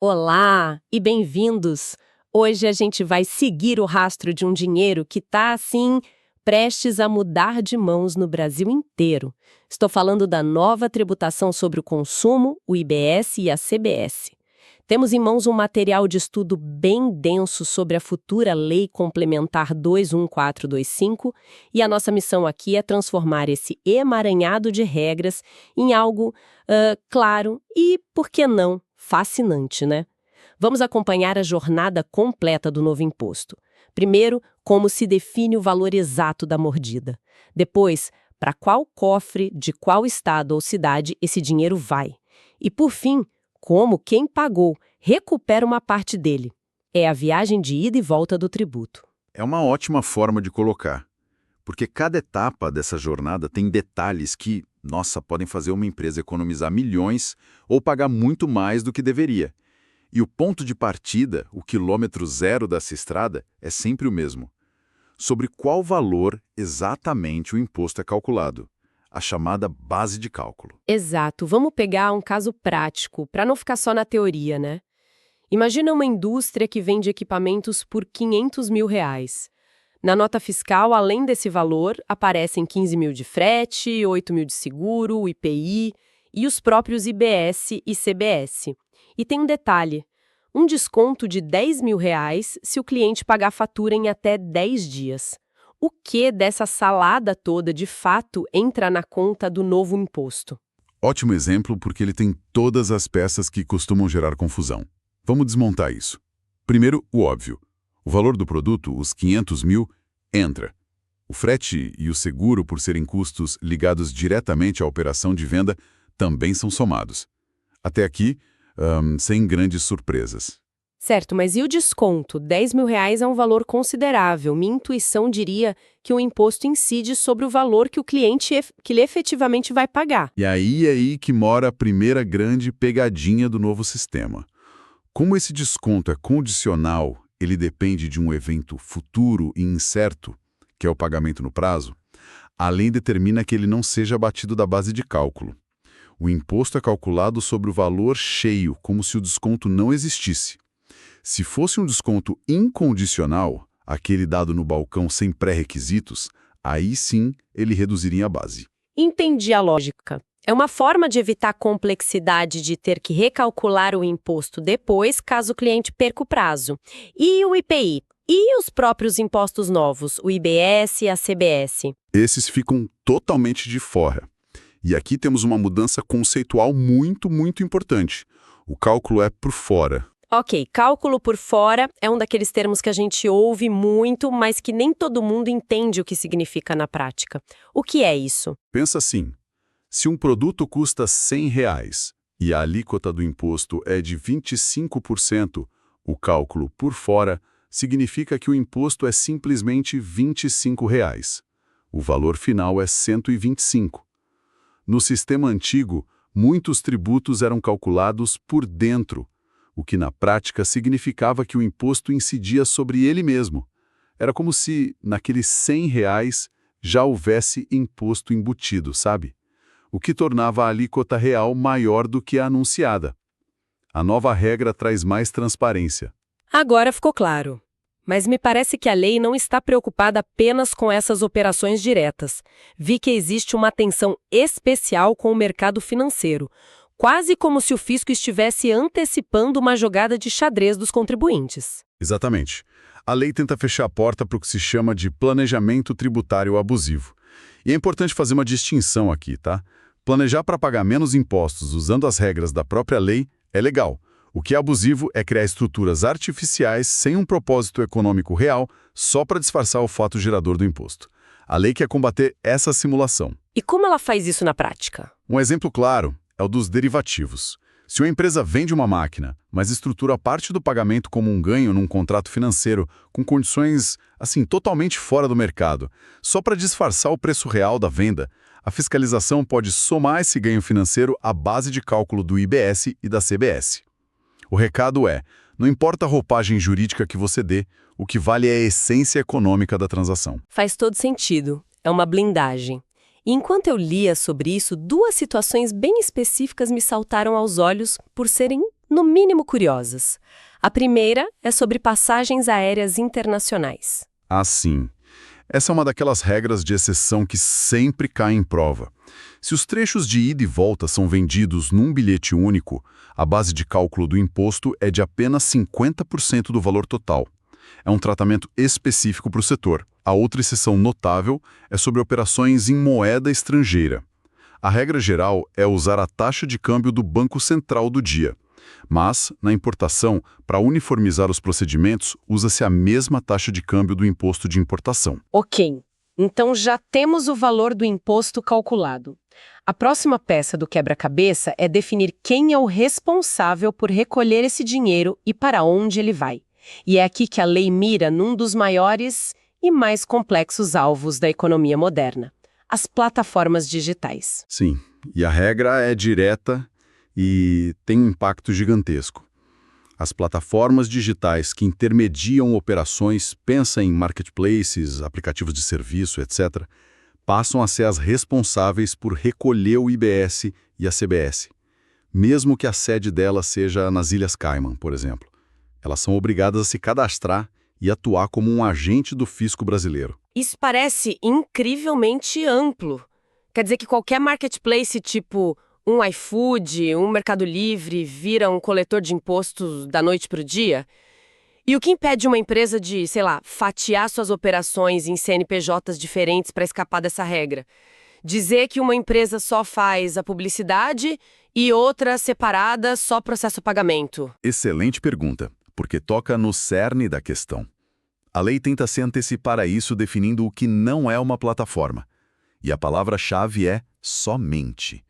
Olá e bem-vindos! Hoje a gente vai seguir o rastro de um dinheiro que está, assim, prestes a mudar de mãos no Brasil inteiro. Estou falando da nova tributação sobre o consumo, o IBS e a CBS. Temos em mãos um material de estudo bem denso sobre a futura Lei Complementar 21425 e a nossa missão aqui é transformar esse emaranhado de regras em algo claro e, por que não, fascinante, né? Vamos acompanhar a jornada completa do novo imposto. Primeiro, como se define o valor exato da mordida. Depois, para qual cofre, de qual estado ou cidade esse dinheiro vai. E, por fim, como quem pagou recupera uma parte dele. É a viagem de ida e volta do tributo. É uma ótima forma de colocar, porque cada etapa dessa jornada tem detalhes que, nossa, podem fazer uma empresa economizar milhões ou pagar muito mais do que deveria. E o ponto de partida, o quilômetro zero dessa estrada, é sempre o mesmo. Sobre qual valor exatamente o imposto é calculado, a chamada base de cálculo. Exato. Vamos pegar um caso prático, para não ficar só na teoria, né? Imagina uma indústria que vende equipamentos por R$ 500 mil. Na nota fiscal, além desse valor, aparecem 15 mil de frete, 8 mil de seguro, o IPI e os próprios IBS e CBS. E tem um detalhe, um desconto de R$ 10 mil se o cliente pagar a fatura em até 10 dias. O que dessa salada toda, de fato, entra na conta do novo imposto? Ótimo exemplo porque ele tem todas as peças que costumam gerar confusão. Vamos desmontar isso. Primeiro, o óbvio. O valor do produto, os 500 mil, entra. O frete e o seguro, por serem custos ligados diretamente à operação de venda, também são somados. Até aqui, sem grandes surpresas. Certo, mas e o desconto? R$ 10 mil é um valor considerável. Minha intuição diria que o imposto incide sobre o valor que o cliente ele efetivamente vai pagar. E aí que mora a primeira grande pegadinha do novo sistema. Como esse desconto é condicional, ele depende de um evento futuro e incerto, que é o pagamento no prazo, a lei determina que ele não seja abatido da base de cálculo. O imposto é calculado sobre o valor cheio, como se o desconto não existisse. Se fosse um desconto incondicional, aquele dado no balcão sem pré-requisitos, aí sim ele reduziria a base. Entendi a lógica. É uma forma de evitar a complexidade de ter que recalcular o imposto depois, caso o cliente perca o prazo. E o IPI? E os próprios impostos novos, o IBS e a CBS? Esses ficam totalmente de fora. E aqui temos uma mudança conceitual muito importante. O cálculo é por fora. Ok, cálculo por fora é um daqueles termos que a gente ouve muito, mas que nem todo mundo entende o que significa na prática. O que é isso? Pensa assim, se um produto custa R$ 100 e a alíquota do imposto é de 25%, o cálculo por fora significa que o imposto é simplesmente R$ 25. O valor final é 125. No sistema antigo, muitos tributos eram calculados por dentro, o que na prática significava que o imposto incidia sobre ele mesmo. Era como se, naqueles R$ 100, já houvesse imposto embutido, sabe? O que tornava a alíquota real maior do que a anunciada. A nova regra traz mais transparência. Agora ficou claro. Mas me parece que a lei não está preocupada apenas com essas operações diretas. Vi que existe uma atenção especial com o mercado financeiro, quase como se o fisco estivesse antecipando uma jogada de xadrez dos contribuintes. Exatamente. A lei tenta fechar a porta para o que se chama de planejamento tributário abusivo. E é importante fazer uma distinção aqui, tá? Planejar para pagar menos impostos usando as regras da própria lei é legal. O que é abusivo é criar estruturas artificiais sem um propósito econômico real só para disfarçar o fato gerador do imposto. A lei quer combater essa simulação. E como ela faz isso na prática? Um exemplo claro é o dos derivativos. Se uma empresa vende uma máquina, mas estrutura parte do pagamento como um ganho num contrato financeiro com condições, assim, totalmente fora do mercado, só para disfarçar o preço real da venda, a fiscalização pode somar esse ganho financeiro à base de cálculo do IBS e da CBS. O recado é, não importa a roupagem jurídica que você dê, o que vale é a essência econômica da transação. Faz todo sentido. É uma blindagem. E enquanto eu lia sobre isso, duas situações bem específicas me saltaram aos olhos por serem no mínimo curiosas. A primeira é sobre passagens aéreas internacionais. Assim, essa é uma daquelas regras de exceção que sempre caem em prova. Se os trechos de ida e volta são vendidos num bilhete único, a base de cálculo do imposto é de apenas 50% do valor total. É um tratamento específico para o setor. A outra exceção notável é sobre operações em moeda estrangeira. A regra geral é usar a taxa de câmbio do Banco Central do dia. Mas, na importação, para uniformizar os procedimentos, usa-se a mesma taxa de câmbio do imposto de importação. Ok, então já temos o valor do imposto calculado. A próxima peça do quebra-cabeça é definir quem é o responsável por recolher esse dinheiro e para onde ele vai. E é aqui que a lei mira num dos maiores e mais complexos alvos da economia moderna: as plataformas digitais. Sim, e a regra é direta e tem um impacto gigantesco. As plataformas digitais que intermediam operações, pensa em marketplaces, aplicativos de serviço, etc., passam a ser as responsáveis por recolher o IBS e a CBS, mesmo que a sede delas seja nas Ilhas Cayman, por exemplo. Elas são obrigadas a se cadastrar e atuar como um agente do fisco brasileiro. Isso parece incrivelmente amplo. Quer dizer que qualquer marketplace tipo um iFood, um Mercado Livre, vira um coletor de impostos da noite para o dia? E o que impede uma empresa de, sei lá, fatiar suas operações em CNPJs diferentes para escapar dessa regra? Dizer que uma empresa só faz a publicidade e outra separada só processa o pagamento? Excelente pergunta, porque toca no cerne da questão. A lei tenta se antecipar a isso definindo o que não é uma plataforma. E a palavra-chave é somente.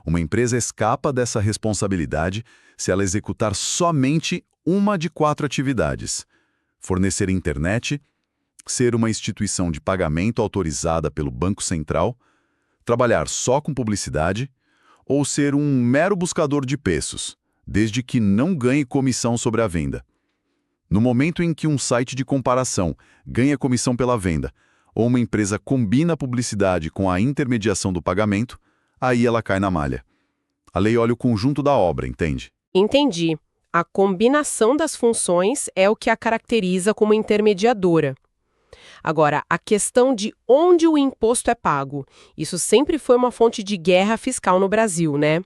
Uma empresa escapa dessa responsabilidade se ela executar somente uma de 4 atividades: fornecer internet, ser uma instituição de pagamento autorizada pelo Banco Central, trabalhar só com publicidade ou ser um mero buscador de preços, desde que não ganhe comissão sobre a venda. No momento em que um site de comparação ganha comissão pela venda ou uma empresa combina a publicidade com a intermediação do pagamento, aí ela cai na malha. A lei olha o conjunto da obra, entende? Entendi. A combinação das funções é o que a caracteriza como intermediadora. Agora, a questão de onde o imposto é pago, isso sempre foi uma fonte de guerra fiscal no Brasil, né?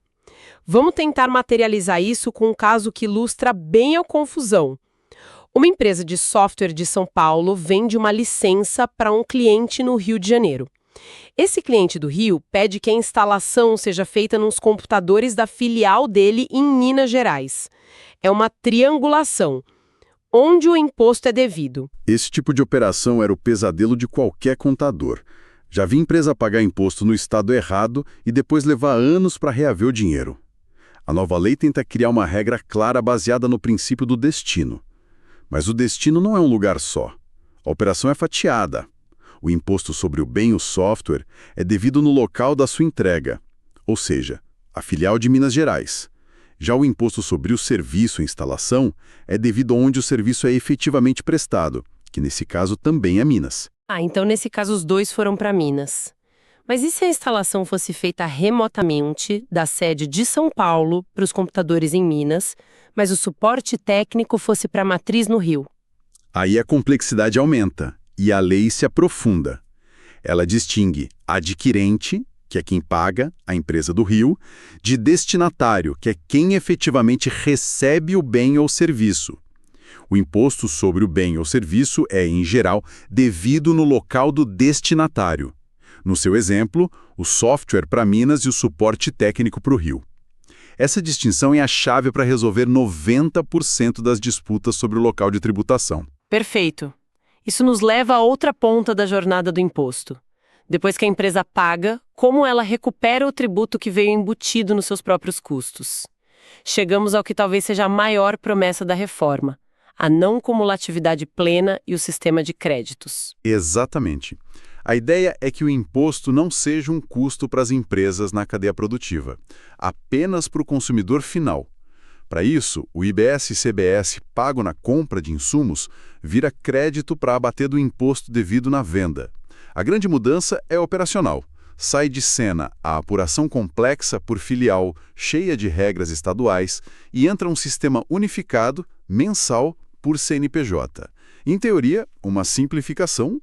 Vamos tentar materializar isso com um caso que ilustra bem a confusão. Uma empresa de software de São Paulo vende uma licença para um cliente no Rio de Janeiro. Esse cliente do Rio pede que a instalação seja feita nos computadores da filial dele em Minas Gerais. É uma triangulação. Onde o imposto é devido? Esse tipo de operação era o pesadelo de qualquer contador. Já vi empresa pagar imposto no estado errado e depois levar anos para reaver o dinheiro. A nova lei tenta criar uma regra clara baseada no princípio do destino. Mas o destino não é um lugar só. A operação é fatiada. O imposto sobre o bem e o software é devido no local da sua entrega, ou seja, a filial de Minas Gerais. Já o imposto sobre o serviço e instalação é devido onde o serviço é efetivamente prestado, que nesse caso também é Minas. Então nesse caso os dois foram para Minas. Mas e se a instalação fosse feita remotamente, da sede de São Paulo para os computadores em Minas, mas o suporte técnico fosse para a matriz no Rio? Aí a complexidade aumenta e a lei se aprofunda. Ela distingue adquirente, que é quem paga, a empresa do Rio, de destinatário, que é quem efetivamente recebe o bem ou serviço. O imposto sobre o bem ou serviço é, em geral, devido no local do destinatário. No seu exemplo, o software para Minas e o suporte técnico para o Rio. Essa distinção é a chave para resolver 90% das disputas sobre o local de tributação. Perfeito. Isso nos leva a outra ponta da jornada do imposto. Depois que a empresa paga, como ela recupera o tributo que veio embutido nos seus próprios custos? Chegamos ao que talvez seja a maior promessa da reforma: a não cumulatividade plena e o sistema de créditos. Exatamente. A ideia é que o imposto não seja um custo para as empresas na cadeia produtiva, apenas para o consumidor final. Para isso, o IBS e CBS pago na compra de insumos vira crédito para abater do imposto devido na venda. A grande mudança é operacional. sai de cena a apuração complexa por filial cheia de regras estaduais e entra um sistema unificado, mensal, por CNPJ. Em teoria, uma simplificação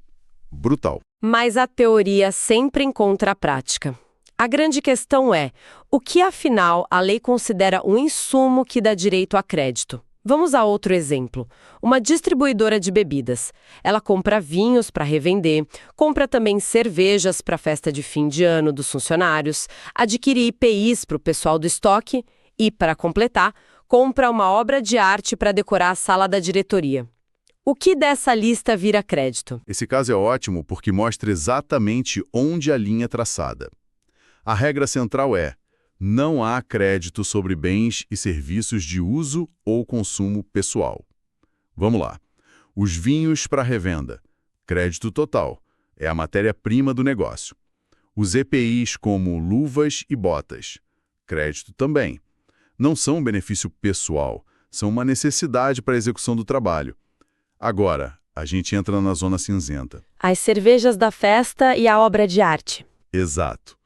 brutal. Mas a teoria sempre encontra a prática. A grande questão é, o que afinal a lei considera um insumo que dá direito a crédito? Vamos a outro exemplo. Uma distribuidora de bebidas. Ela compra vinhos para revender, compra também cervejas para a festa de fim de ano dos funcionários, adquire IPIs para o pessoal do estoque e, para completar, compra uma obra de arte para decorar a sala da diretoria. O que dessa lista vira crédito? Esse caso é ótimo porque mostra exatamente onde a linha é traçada. A regra central é: não há crédito sobre bens e serviços de uso ou consumo pessoal. Vamos lá. Os vinhos para revenda. Crédito total. É a matéria-prima do negócio. Os EPIs como luvas e botas. Crédito também. Não são um benefício pessoal, são uma necessidade para a execução do trabalho. Agora, a gente entra na zona cinzenta. As cervejas da festa e a obra de arte. Exato.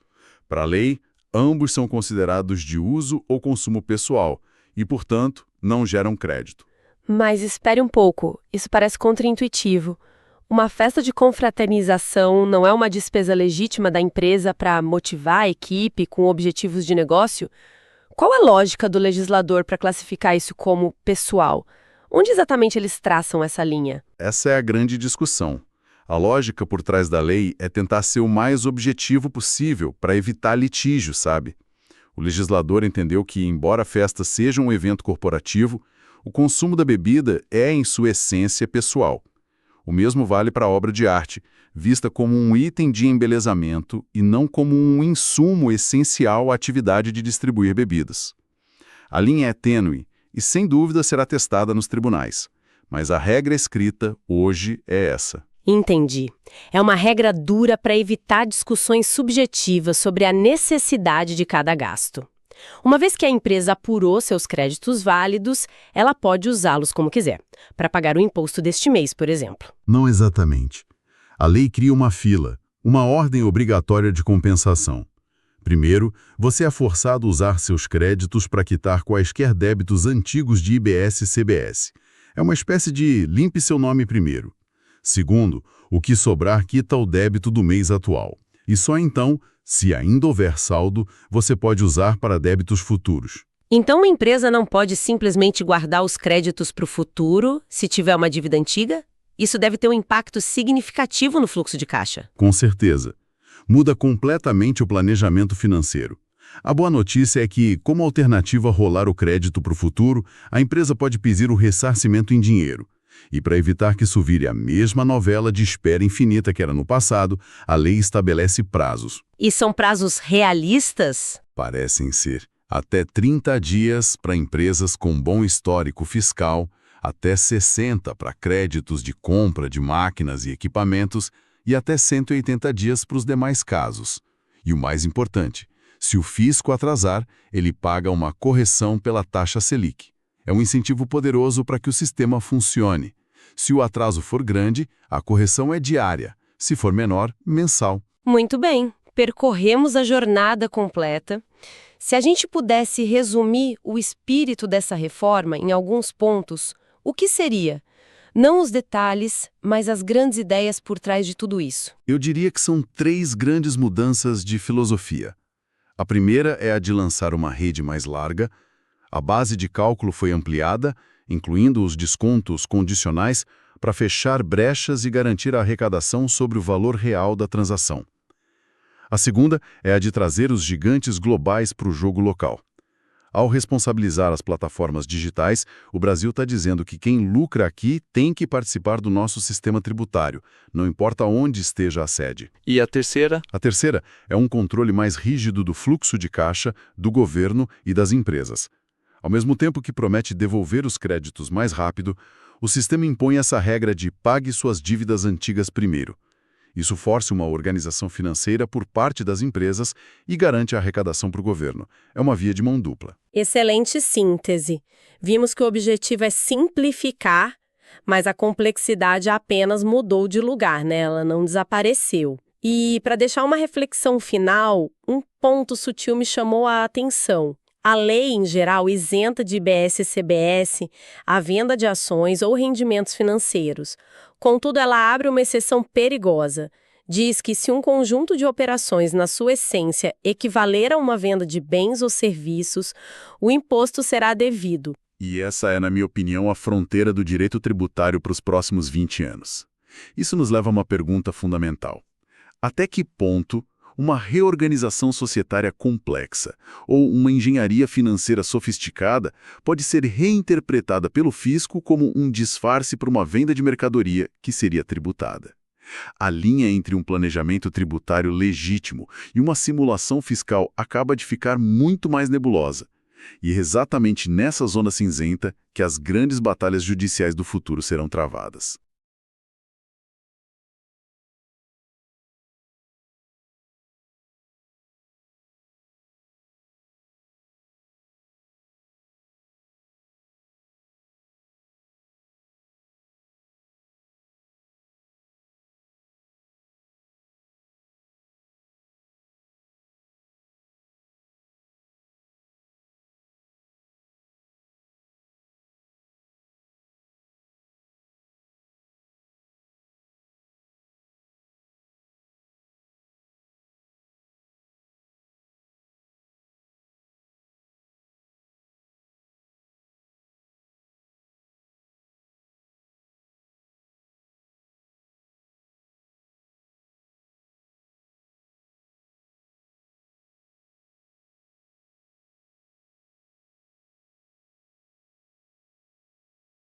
Para a lei, ambos são considerados de uso ou consumo pessoal e, portanto, não geram crédito. Mas espere um pouco, isso parece contraintuitivo. Uma festa de confraternização não é uma despesa legítima da empresa para motivar a equipe com objetivos de negócio? Qual a lógica do legislador para classificar isso como pessoal? Onde exatamente eles traçam essa linha? Essa é a grande discussão. A lógica por trás da lei é tentar ser o mais objetivo possível para evitar litígio, sabe? O legislador entendeu que, embora a festa seja um evento corporativo, o consumo da bebida é, em sua essência, pessoal. O mesmo vale para a obra de arte, vista como um item de embelezamento e não como um insumo essencial à atividade de distribuir bebidas. A linha é tênue e, sem dúvida, será testada nos tribunais. Mas a regra escrita hoje é essa. Entendi. É uma regra dura para evitar discussões subjetivas sobre a necessidade de cada gasto. Uma vez que a empresa apurou seus créditos válidos, ela pode usá-los como quiser, para pagar o imposto deste mês, por exemplo. Não exatamente. A lei cria uma fila, uma ordem obrigatória de compensação. Primeiro, você é forçado a usar seus créditos para quitar quaisquer débitos antigos de IBS e CBS. É uma espécie de limpe seu nome primeiro. Segundo, o que sobrar quita o débito do mês atual. E só então, se ainda houver saldo, você pode usar para débitos futuros. Então uma empresa não pode simplesmente guardar os créditos para o futuro se tiver uma dívida antiga? Isso deve ter um impacto significativo no fluxo de caixa. Com certeza. Muda completamente o planejamento financeiro. A boa notícia é que, como alternativa a rolar o crédito para o futuro, a empresa pode pedir o ressarcimento em dinheiro. E para evitar que isso vire a mesma novela de espera infinita que era no passado, a lei estabelece prazos. E são prazos realistas? Parecem ser. Até 30 dias para empresas com bom histórico fiscal, até 60 para créditos de compra de máquinas e equipamentos e até 180 dias para os demais casos. E o mais importante, se o fisco atrasar, ele paga uma correção pela taxa Selic. É um incentivo poderoso para que o sistema funcione. Se o atraso for grande, a correção é diária. Se for menor, mensal. Muito bem, percorremos a jornada completa. Se a gente pudesse resumir o espírito dessa reforma em alguns pontos, o que seria? Não os detalhes, mas as grandes ideias por trás de tudo isso. Eu diria que são 3 grandes mudanças de filosofia. A primeira é a de lançar uma rede mais larga. A base de cálculo foi ampliada, incluindo os descontos condicionais, para fechar brechas e garantir a arrecadação sobre o valor real da transação. A segunda é a de trazer os gigantes globais para o jogo local. Ao responsabilizar as plataformas digitais, o Brasil está dizendo que quem lucra aqui tem que participar do nosso sistema tributário, não importa onde esteja a sede. E a terceira? A terceira é um controle mais rígido do fluxo de caixa, do governo e das empresas. Ao mesmo tempo que promete devolver os créditos mais rápido, o sistema impõe essa regra de pague suas dívidas antigas primeiro. Isso força uma organização financeira por parte das empresas e garante a arrecadação para o governo. É uma via de mão dupla. Excelente síntese. Vimos que o objetivo é simplificar, mas a complexidade apenas mudou de lugar, né? Ela não desapareceu. E, para deixar uma reflexão final, um ponto sutil me chamou a atenção. A lei, em geral, isenta de IBS e CBS a venda de ações ou rendimentos financeiros. Contudo, ela abre uma exceção perigosa. Diz que se um conjunto de operações, na sua essência, equivaler a uma venda de bens ou serviços, o imposto será devido. E essa é, na minha opinião, a fronteira do direito tributário para os próximos 20 anos. Isso nos leva a uma pergunta fundamental. Até que ponto uma reorganização societária complexa ou uma engenharia financeira sofisticada pode ser reinterpretada pelo fisco como um disfarce para uma venda de mercadoria que seria tributada? A linha entre um planejamento tributário legítimo e uma simulação fiscal acaba de ficar muito mais nebulosa. E é exatamente nessa zona cinzenta que as grandes batalhas judiciais do futuro serão travadas.